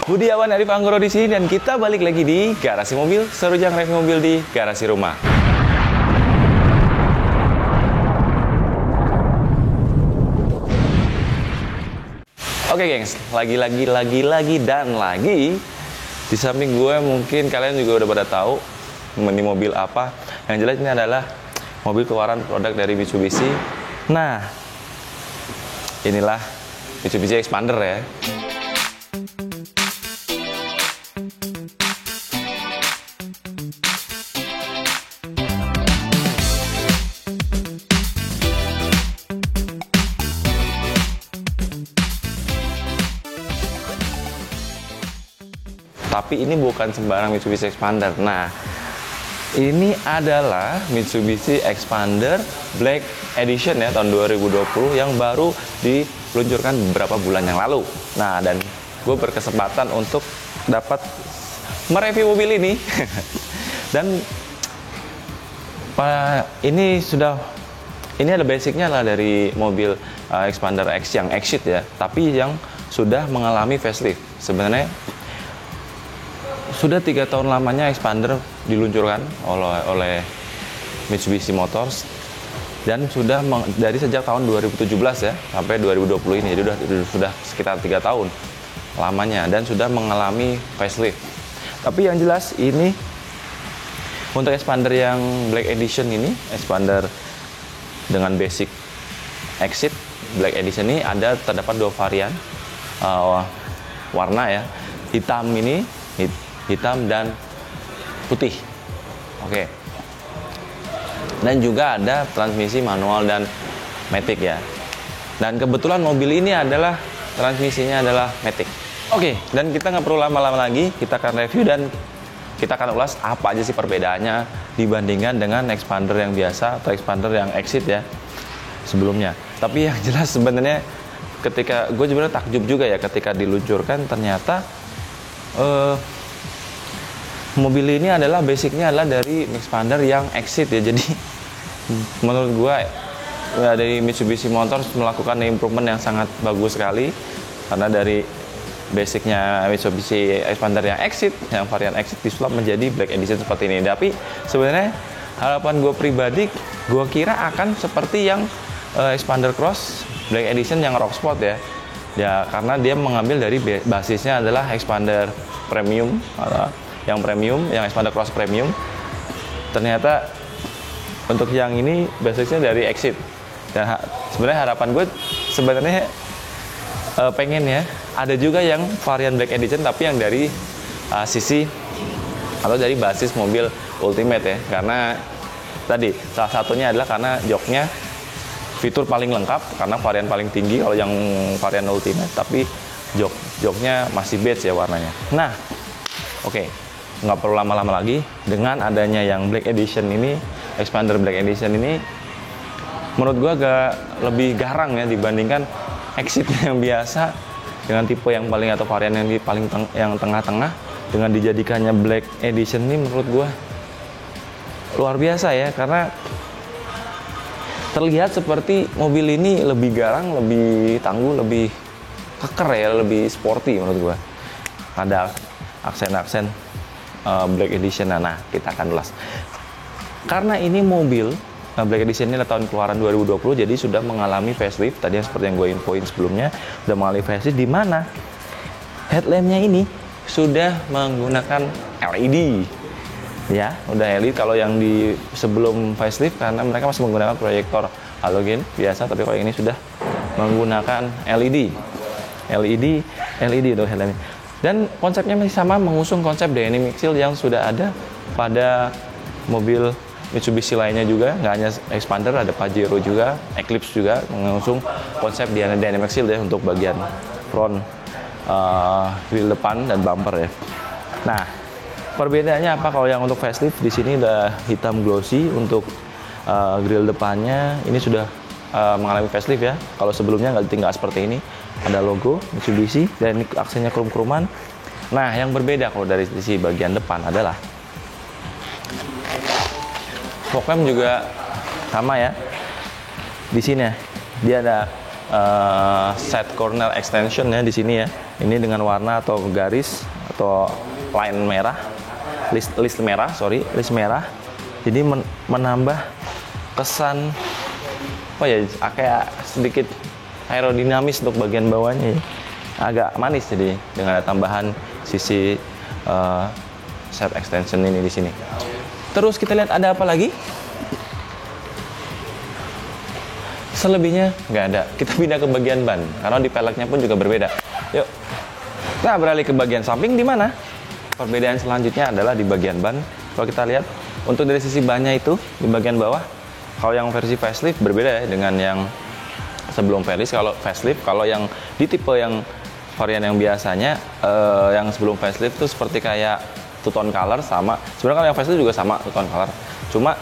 Budiawan Arif Anggoro di sini dan kita balik lagi di Garasi Mobil, Serujang review mobil di garasi rumah. Oke gengs, lagi di samping gue mungkin kalian juga udah pada tahu ini mobil apa. Yang jelas ini adalah mobil keluaran produk dari Mitsubishi. Nah, inilah Mitsubishi Expander ya. Tapi ini bukan sembarang Mitsubishi Expander. Nah, ini adalah Mitsubishi Expander Black Edition ya, tahun 2020 yang baru diluncurkan beberapa bulan yang lalu. Nah, dan gue berkesempatan untuk dapat mereview mobil ini. Dan ini ada basicnya lah dari mobil Expander X yang Exit ya, tapi yang sudah mengalami facelift. Sebenarnya sudah 3 tahun lamanya Expander diluncurkan oleh Mitsubishi Motors dan sudah dari sejak tahun 2017 ya sampai 2020 ini, jadi sudah sekitar 3 tahun lamanya dan sudah mengalami facelift. Tapi yang jelas ini untuk Expander yang Black Edition ini, Expander dengan basic Exit Black Edition ini terdapat 2 varian warna ya, hitam dan putih. Oke. Dan juga ada transmisi manual dan matic ya. Dan kebetulan mobil ini adalah transmisinya adalah matic. Oke, dan kita nggak perlu lama-lama lagi, kita akan review dan kita akan ulas apa aja sih perbedaannya dibandingkan dengan Expander yang biasa atau Expander yang Exit ya sebelumnya. Tapi yang jelas sebenarnya ketika gue sebenarnya takjub juga ya ketika diluncurkan ternyata mobil ini adalah basicnya adalah dari Expander yang Exit ya. Jadi menurut gue ya, dari Mitsubishi Motors melakukan improvement yang sangat bagus sekali, karena dari basicnya Mitsubishi Expander yang Exit, yang varian Exit disulap menjadi Black Edition seperti ini. Tapi sebenarnya harapan gue pribadi, gue kira akan seperti yang Expander Cross Black Edition yang Rock Sport ya. Ya karena dia mengambil dari basisnya adalah Expander Premium, yang Expander Cross Premium. Ternyata untuk yang ini basisnya dari Exit. Dan sebenarnya harapan gue sebenarnya pengen ya ada juga yang varian Black Edition tapi yang dari sisi atau dari basis mobil Ultimate ya, karena tadi salah satunya adalah karena joknya fitur paling lengkap karena varian paling tinggi kalau yang varian Ultimate, tapi joknya masih beige ya warnanya. Nah, oke. Nggak perlu lama-lama lagi, dengan adanya yang Black Edition ini, Expander Black Edition ini menurut gua agak lebih garang ya dibandingkan Exit yang biasa dengan tipe yang paling atau varian yang yang tengah-tengah. Dengan dijadikannya Black Edition ini menurut gua luar biasa ya, karena terlihat seperti mobil ini lebih garang, lebih tangguh, lebih keker ya, lebih sporty menurut gua. Ada aksen-aksen Black Edition. Nah, kita akan ulas. Karena ini mobil Black Edition ini tahun keluaran 2020, jadi sudah mengalami facelift. Tadi seperti yang gue infoin sebelumnya, sudah mengalami facelift di mana headlampnya ini sudah menggunakan LED. Ya, udah LED. Kalau yang di sebelum facelift karena mereka masih menggunakan proyektor halogen biasa, tapi kalau ini sudah menggunakan LED untuk headlampnya. Dan konsepnya masih sama, mengusung konsep Dynamic Shield yang sudah ada pada mobil Mitsubishi lainnya juga. Nggak hanya Expander, ada Pajero juga, Eclipse juga mengusung konsep Dynamic Shield ya untuk bagian front, wheel depan dan bumper ya. Nah, perbedaannya apa kalau yang untuk facelift? Di sini udah hitam glossy untuk grill depannya. Ini sudah mengalami facelift ya. Kalau sebelumnya nggak seperti ini. Ada logo Mitsubishi dan ini aksennya krum-kruman. Nah, yang berbeda kalau dari sisi bagian depan adalah fog lamp juga sama ya. Di sini dia ada side corner extension ya di sini ya. Ini dengan warna atau garis atau line merah, list merah. Jadi menambah kesan apa ya, kayak sedikit aerodinamis untuk bagian bawahnya ya. Agak manis jadi dengan ada tambahan sisi side extension ini di sini. Terus kita lihat ada apa lagi? Selebihnya nggak ada. Kita pindah ke bagian ban karena di peleknya pun juga berbeda. Yuk. Nah, beralih ke bagian samping di mana? Perbedaan selanjutnya adalah di bagian ban. Kalau kita lihat untuk dari sisi bannya itu di bagian bawah, kalau yang versi facelift berbeda ya dengan yang sebelum facelift. Kalau yang di tipe yang varian yang biasanya yang sebelum facelift itu seperti kayak two tone color sama. Sebenarnya kalau yang facelift juga sama two tone color. Cuma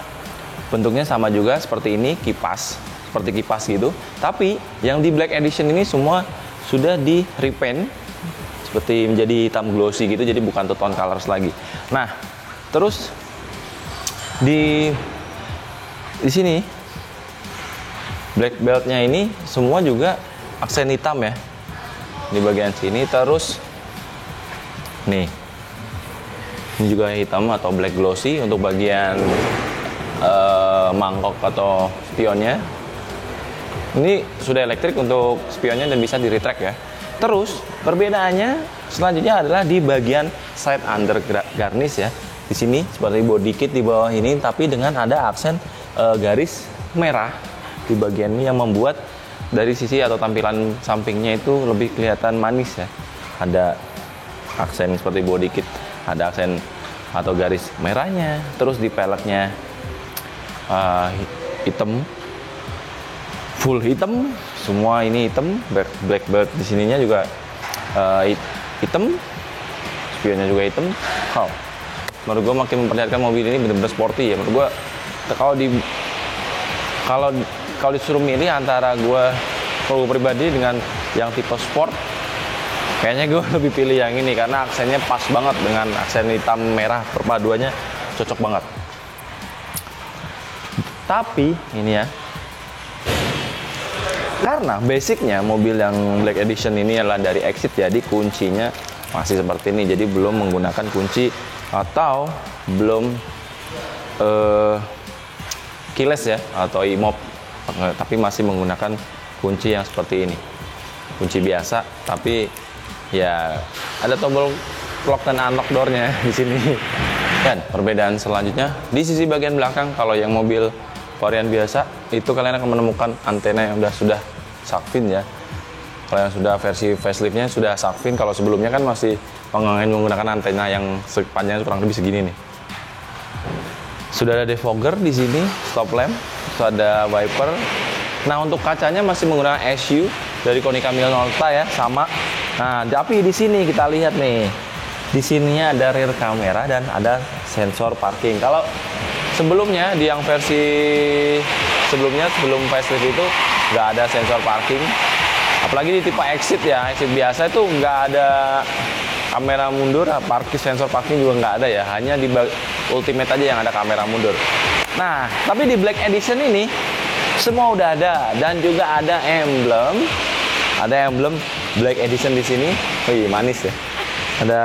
bentuknya sama juga seperti ini, seperti kipas gitu. Tapi yang di Black Edition ini semua sudah di repaint seperti menjadi hitam glossy gitu, jadi bukan two tone colors lagi. Nah, terus di sini black beltnya ini semua juga aksen hitam ya di bagian sini. Terus nih, ini juga hitam atau black glossy untuk bagian mangkok atau spionnya. Ini sudah elektrik untuk spionnya dan bisa di retract ya. Terus perbedaannya selanjutnya adalah di bagian side under garnish ya. Di sini seperti body kit di bawah ini, tapi dengan ada aksen garis merah di bagian ini yang membuat dari sisi atau tampilan sampingnya itu lebih kelihatan manis ya. Ada aksen seperti body kit, ada aksen atau garis merahnya. Terus di peleknya hitam, full hitam, semua ini hitam. Black belt di sininya juga hitam, spionnya juga hitam. Menurut gue makin memperlihatkan mobil ini benar-benar sporty ya. Menurut gue kalau disuruh milih antara kalau gue pribadi dengan yang tipe sport, kayaknya gue lebih pilih yang ini karena aksennya pas banget dengan aksen hitam merah, perpaduannya cocok banget. Tapi ini ya, karena basicnya mobil yang Black Edition ini adalah dari Exit, jadi kuncinya masih seperti ini. Jadi belum menggunakan kunci atau belum keyless ya atau e-mop, tapi masih menggunakan kunci yang seperti ini, kunci biasa. Tapi ya ada tombol lock dan unlock door-nya di sini. Dan perbedaan selanjutnya di sisi bagian belakang, kalau yang mobil varian biasa itu kalian akan menemukan antena yang sudah shark fin ya. Kalau yang sudah versi faceliftnya sudah shark fin. Kalau sebelumnya kan masih menggunakan antena yang panjangnya kurang lebih segini nih. Sudah ada defogger di sini, stop lamp, sudah ada wiper. Nah, untuk kacanya masih menggunakan SU dari Konica Minolta ya, sama. Nah, tapi di sini kita lihat nih, di sininya ada rear kamera dan ada sensor parking. Kalau sebelumnya di yang versi sebelum facelift itu nggak ada sensor parking, apalagi di tipe Exit ya, Exit biasa itu nggak ada kamera mundur, sensor parking juga nggak ada ya, hanya di Ultimate aja yang ada kamera mundur. Nah, tapi di Black Edition ini semua udah ada dan juga ada emblem Black Edition di sini. Wih, manis ya. Ada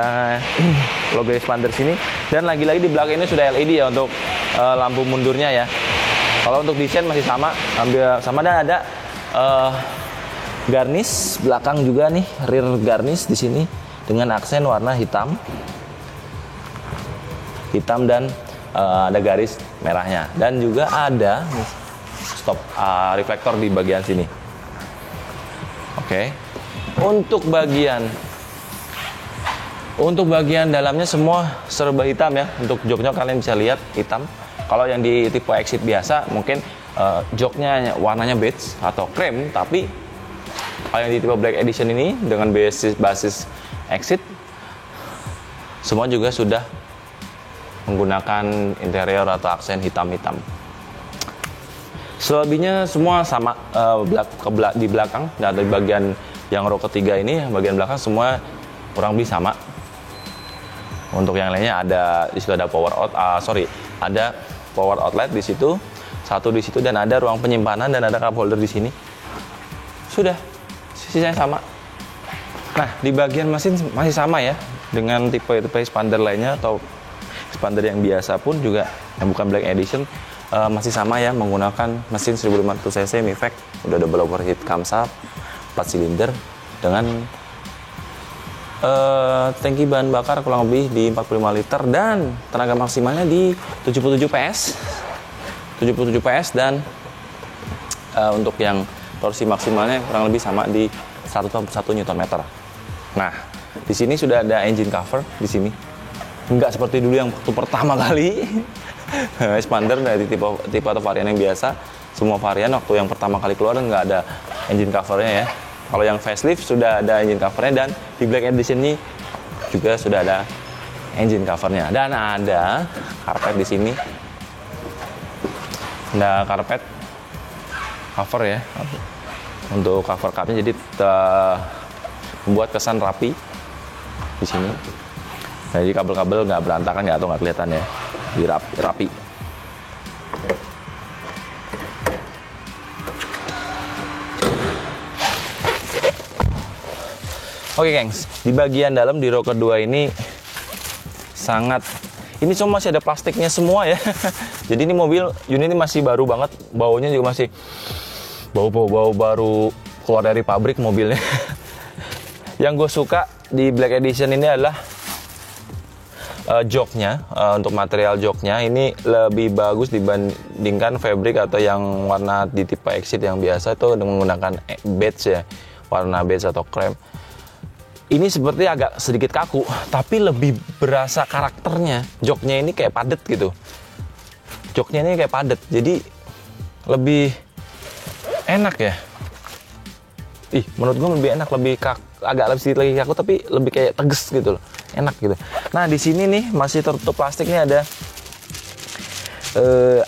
logo expander sini, dan lagi-lagi di belakang ini sudah LED ya untuk lampu mundurnya ya. Kalau untuk desain masih sama, dan ada garnish belakang juga nih, rear garnish di sini dengan aksen warna hitam dan ada garis merahnya, dan juga ada stop reflektor di bagian sini. Oke. Untuk bagian dalamnya semua serba hitam ya. Untuk joknya kalian bisa lihat hitam. Kalau yang di tipe Exit biasa mungkin joknya warnanya beige atau krem, tapi kalau yang di tipe Black Edition ini dengan basis Exit semua juga sudah menggunakan interior atau aksen hitam-hitam. Selebihnya semua sama di belakang. Nah, dari bagian yang row ketiga ini, bagian belakang semua kurang lebih sama. Untuk yang lainnya ada di situ ada ada power outlet di situ, satu di situ, dan ada ruang penyimpanan dan ada cup holder di sini. Sudah, sisanya sama. Nah, di bagian mesin masih sama ya, dengan tipe expander lainnya atau expander yang biasa pun juga, yang bukan Black Edition, masih sama ya, menggunakan mesin 1500 cc Mivec, udah double overheat camshaft, 4 silinder dengan tangki bahan bakar kurang lebih di 45 liter dan tenaga maksimalnya di 77 PS. 77 PS dan untuk yang torsi maksimalnya kurang lebih sama di 101 Nm. Nah, di sini sudah ada engine cover di sini. Nggak seperti dulu yang waktu pertama kali expander dari tipe atau varian yang biasa. Semua varian waktu yang pertama kali keluar nggak ada engine covernya ya. Kalau yang facelift sudah ada engine covernya dan di Black Edition ini juga sudah ada engine covernya dan ada karpet di sini. Ada karpet cover ya untuk cover cupnya, jadi membuat kesan rapi di sini. Jadi kabel-kabel nggak berantakan ya atau nggak kelihatan ya, rapi. Oke gengs, di bagian dalam di row kedua ini ini cuma masih ada plastiknya semua ya. Jadi ini mobil unit ini masih baru banget, baunya juga masih bau baru keluar dari pabrik mobilnya. Yang gue suka di Black Edition ini adalah joknya, untuk material joknya ini lebih bagus dibandingkan fabric atau yang warna di tipe Exit yang biasa itu menggunakan beige ya, warna beige atau krem. Ini seperti agak sedikit kaku, tapi lebih berasa karakternya. Joknya ini kayak padat gitu. Joknya ini kayak padat, jadi lebih enak ya. Menurut gue lebih enak, agak lebih sedikit lagi kaku, tapi lebih kayak tegas gitu loh. Enak gitu. Nah, di sini nih masih tertutup plastiknya ada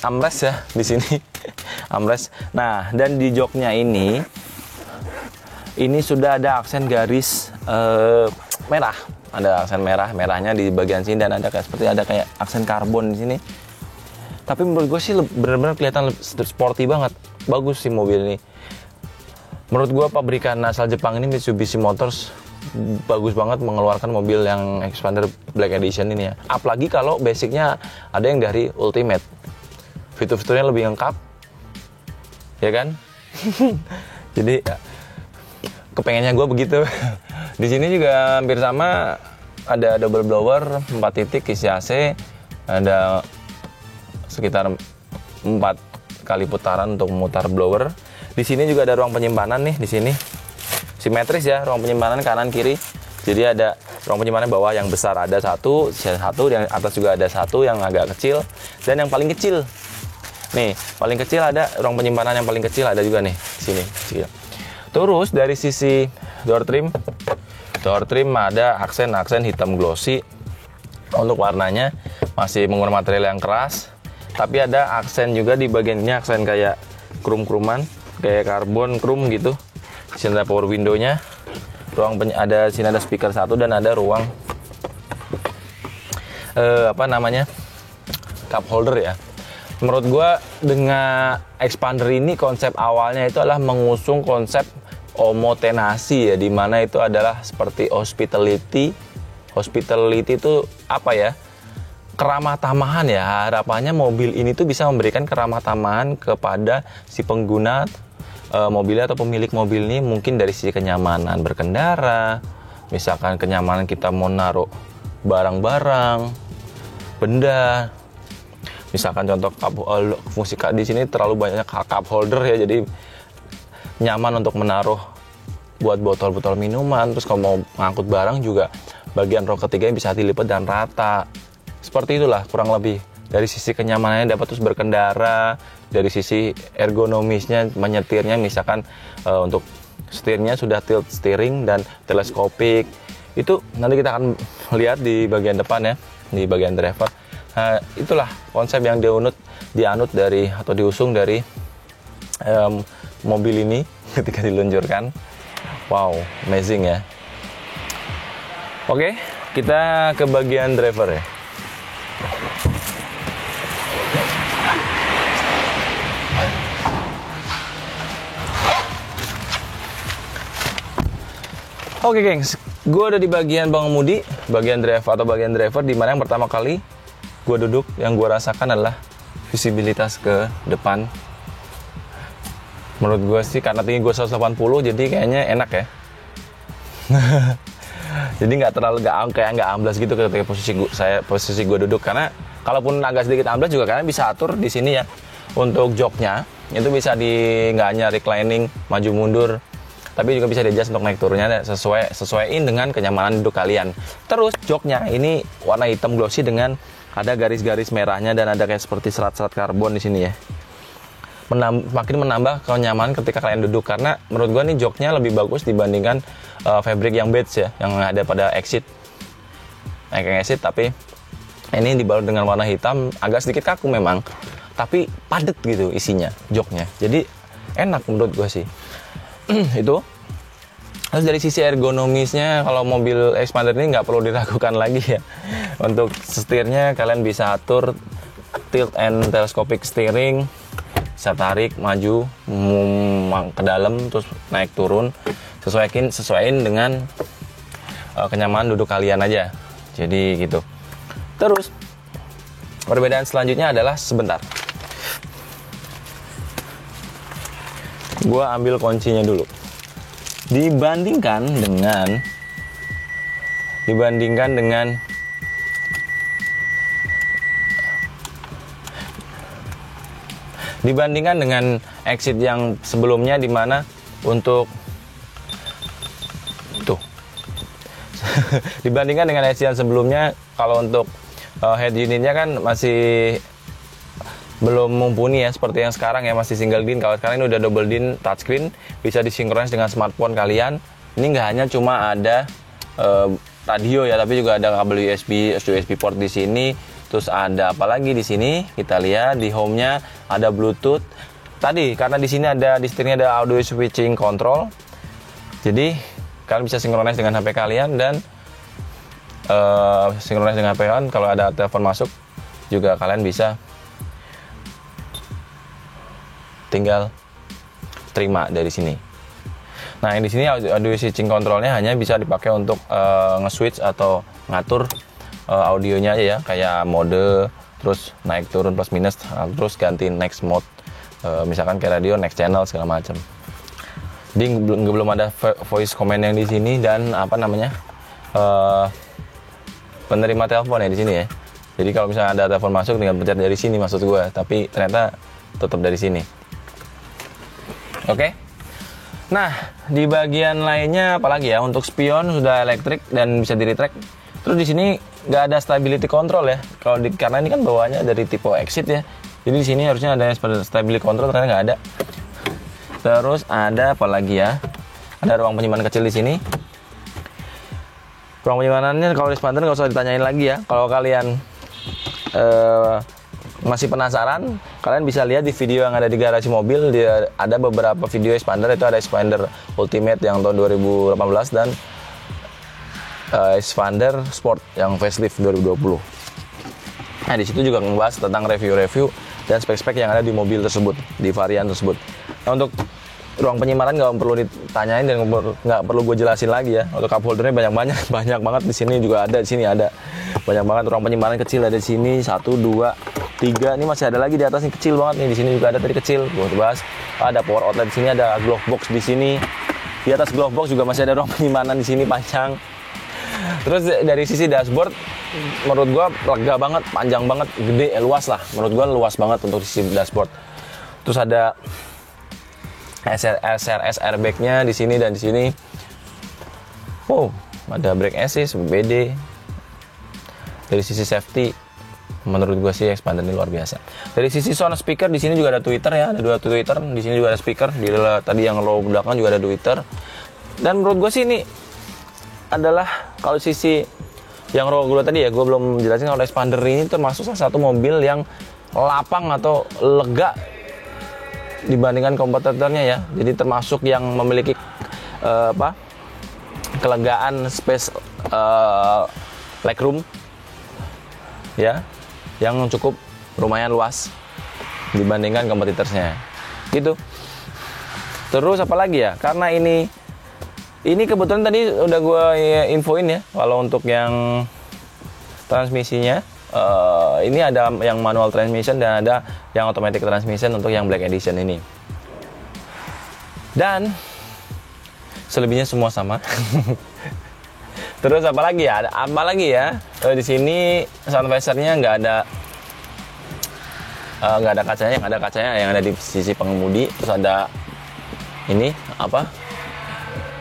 armrest ya di sini. Armrest. Nah, dan di joknya ini sudah ada aksen garis merah. Ada aksen merahnya di bagian sini dan ada kayak aksen karbon di sini. Tapi menurut gue sih benar-benar kelihatan sporty banget. Bagus sih mobil ini. Menurut gue pabrikan asal Jepang ini, Mitsubishi Motors, bagus banget mengeluarkan mobil yang expander Black Edition ini ya. Apalagi kalau basicnya ada yang dari Ultimate. Fitur-fiturnya lebih lengkap. Ya kan? Jadi kepengennya gue begitu. Di sini juga hampir sama, ada double blower 4 titik isi AC, ada sekitar 4 kali putaran untuk memutar blower. Di sini juga ada ruang penyimpanan nih, di sini simetris ya, ruang penyimpanan kanan kiri. Jadi ada ruang penyimpanan bawah yang besar ada satu, yang atas juga ada satu yang agak kecil, dan yang paling kecil nih, paling kecil ada ruang penyimpanan yang paling kecil ada juga nih di sini. Terus dari sisi door trim ada aksen hitam glossy. Untuk warnanya masih menggunakan material yang keras, tapi ada aksen juga di bagian ini, aksen kayak krum-kruman, kayak karbon krum gitu. Di sini ada power window-nya, sini ada speaker satu dan ada ruang cup holder ya. Menurut gue dengan expander ini konsep awalnya itu adalah mengusung konsep omotenasi ya, dimana itu adalah seperti hospitality itu apa ya, keramah tamahan ya. Harapannya mobil ini tuh bisa memberikan keramah tamahan kepada si pengguna mobilnya atau pemilik mobil ini, mungkin dari sisi kenyamanan berkendara, misalkan kenyamanan kita mau naruh barang-barang, benda. Misalkan contoh fungsi di sini terlalu banyak cup holder ya, jadi nyaman untuk menaruh buat botol-botol minuman. Terus kalau mau ngangkut barang juga bagian rok ketiga bisa dilipat dan rata. Seperti itulah kurang lebih. Dari sisi kenyamanannya dapat terus berkendara, dari sisi ergonomisnya menyetirnya, misalkan untuk setirnya sudah tilt steering dan teleskopik. Itu nanti kita akan lihat di bagian depan ya, di bagian driver. Nah, itulah konsep yang dianut dari atau diusung dari mobil ini ketika diluncurkan. Wow, amazing ya. Oke, kita ke bagian driver ya. Oke gengs, gue udah di bagian pengemudi, bagian driver, di mana yang pertama kali gue duduk, yang gue rasakan adalah visibilitas ke depan. Menurut gue sih karena tinggi gue 180, jadi kayaknya enak ya. Jadi nggak terlalu kayak nggak amblas gitu ketika posisi gue duduk, karena kalaupun agak sedikit amblas juga kalian bisa atur di sini ya. Untuk joknya itu bisa nggak hanya reclining maju mundur, tapi juga bisa di-adjust untuk naik turunnya sesuaiin dengan kenyamanan duduk kalian. Terus joknya ini warna hitam glossy dengan ada garis-garis merahnya dan ada kayak seperti serat-serat karbon di sini ya. Makin menambah kenyamanan ketika kalian duduk, karena menurut gua nih joknya lebih bagus dibandingkan fabric yang beige ya, yang ada pada Exit. Exit, tapi ini dibalut dengan warna hitam, agak sedikit kaku memang, tapi padat gitu isinya joknya. Jadi enak menurut gua sih. Itu. Terus dari sisi ergonomisnya, kalau mobil Expander ini nggak perlu diragukan lagi ya. Untuk setirnya kalian bisa atur tilt and telescopic steering, bisa tarik maju ke dalam terus naik turun, sesuaiin dengan kenyamanan duduk kalian aja. Jadi gitu. Terus perbedaan selanjutnya adalah sebentar. Gua ambil kuncinya dulu. Dibandingkan dengan Exit yang sebelumnya, dimana untuk tuh dibandingkan dengan Exit yang sebelumnya, kalau untuk head unitnya kan masih belum mumpuni ya seperti yang sekarang ya, masih single DIN. Kalau sekarang ini udah double DIN touchscreen, bisa disinkronis dengan smartphone kalian. Ini nggak hanya cuma ada radio ya, tapi juga ada kabel USB port di sini. Terus ada apa lagi di sini? Kita lihat di home-nya ada Bluetooth. Tadi karena di sini di setirnya ada audio switching control. Jadi kalian bisa sinkronis dengan HP kalian dan sinkronis dengan HP kalian. Kalau ada telepon masuk juga kalian bisa tinggal terima dari sini. Nah, yang di sini audio switching controlnya hanya bisa dipakai untuk nge-switch atau ngatur audionya aja ya, kayak mode, terus naik turun plus minus, terus ganti next mode, misalkan kayak radio next channel segala macam. Jadi belum ada voice command yang di sini, dan penerima telepon ya di sini ya. Jadi kalau misalnya ada telepon masuk tinggal pencet dari sini, maksud gue, tapi ternyata tetap dari sini. Oke. Nah, di bagian lainnya apalagi ya? Untuk spion sudah elektrik dan bisa di-retract. Terus di sini nggak ada stability control ya. Karena ini kan bawaannya dari tipe Exit ya. Jadi di sini harusnya ada stability control, ternyata nggak ada. Terus ada apa lagi ya? Ada ruang penyimpanan kecil di sini. Ruang penyimpanannya kalau di Expander nggak usah ditanyain lagi ya. Kalau kalian masih penasaran, kalian bisa lihat di video yang ada di garasi mobil. Ada beberapa video Expander, itu ada Expander Ultimate yang tahun 2018 dan Expander Sport yang facelift 2020. Nah, di situ juga ngebahas tentang review-review dan spek-spek yang ada di mobil tersebut, di varian tersebut. Nah, untuk ruang penyimpanan nggak perlu ditanyain dan nggak perlu gue jelasin lagi ya. Untuk cup holdernya banyak banget di sini juga ada, di sini ada banyak banget. Ruang penyimpanan kecil ada di sini 1, 2, 3. Ini masih ada lagi di atas, nih kecil banget nih. Di sini juga ada tadi kecil. Gue bahas. Ada power outlet di sini, ada glove box di sini. Di atas glove box juga masih ada ruang penyimpanan di sini panjang. Terus dari sisi dashboard, menurut gue lega banget, panjang banget, gede, luas lah. Menurut gue luas banget untuk sisi dashboard. Terus ada SRS airbag-nya di sini dan di sini. Oh, ada brake assist, BD. Dari sisi safety, menurut gue sih Expander ini luar biasa. Dari sisi sound speaker, di sini juga ada tweeter ya, ada 2 tweeter. Di sini juga ada speaker. Tadi yang low belakang juga ada tweeter. Dan menurut gue sih ini adalah, kalau sisi yang row gue tadi ya, gue belum jelasin, kalau Expander ini termasuk salah satu mobil yang lapang atau lega dibandingkan kompetitornya ya. Jadi termasuk yang memiliki kelegaan space legroom ya, yang cukup lumayan luas dibandingkan kompetitornya gitu. Terus apa lagi ya, karena ini Ini kebetulan tadi udah gue infoin ya, kalau untuk yang transmisinya ini ada yang manual transmission dan ada yang automatic transmission untuk yang Black Edition ini. Dan selebihnya semua sama. Terus apa lagi ya? Ada apa lagi ya? Di sini sound visor-nya nggak ada kacanya, yang ada di sisi pengemudi. Terus ada ini apa?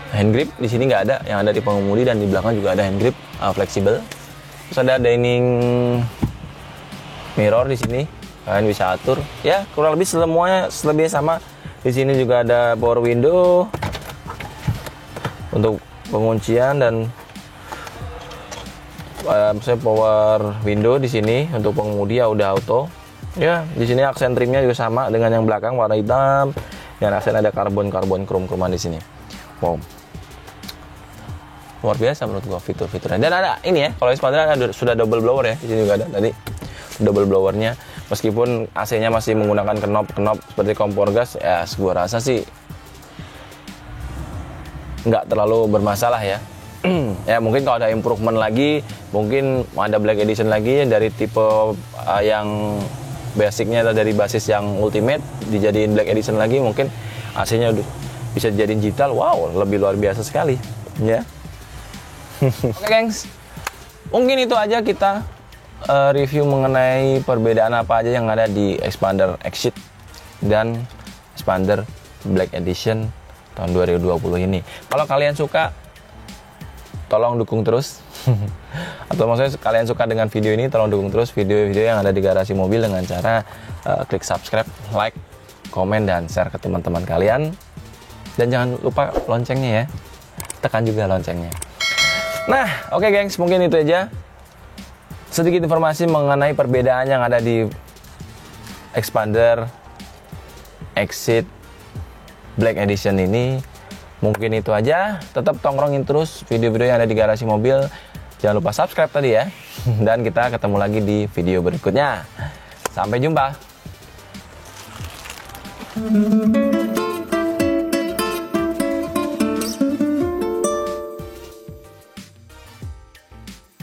Hand grip di sini nggak ada, yang ada di pengemudi, dan di belakang juga ada hand grip fleksibel. Terus ada dining mirror di sini, kalian bisa atur. Ya kurang lebih semuanya selebihnya sama. Di sini juga ada power window untuk penguncian dan misalnya power window di sini untuk pengemudi ya udah auto. Ya di sini aksen trimnya juga sama dengan yang belakang warna hitam. Dan aksen ada karbon krom-kroman di sini. Wow. Luar biasa menurut gua fitur-fiturnya. Dan ada ini ya, kalau Expander ada sudah double blower ya. Di sini juga ada tadi double blowernya. Meskipun AC-nya masih menggunakan knop seperti kompor gas, ya gua rasa sih nggak terlalu bermasalah ya. Ya mungkin kalau ada improvement lagi, mungkin ada Black Edition lagi dari tipe yang basicnya atau dari basis yang ultimate dijadiin Black Edition lagi, mungkin AC-nya bisa dijadiin digital. Wow, lebih luar biasa sekali ya. Oke gengs, mungkin itu aja kita review mengenai perbedaan apa aja yang ada di Expander Exit dan Expander Black Edition tahun 2020 ini. Kalau kalian suka, tolong dukung terus. Atau maksudnya kalian suka dengan video ini, tolong dukung terus video-video yang ada di Garasi Mobil dengan cara klik subscribe, like, komen, dan share ke teman-teman kalian. Dan jangan lupa loncengnya ya, tekan juga loncengnya. Nah, oke gengs, mungkin itu aja sedikit informasi mengenai perbedaan yang ada di Expander Exit Black Edition ini. Mungkin itu aja. Tetap tongkrongin terus video-video yang ada di Garasi Mobil. Jangan lupa subscribe tadi ya. Dan kita ketemu lagi di video berikutnya. Sampai jumpa.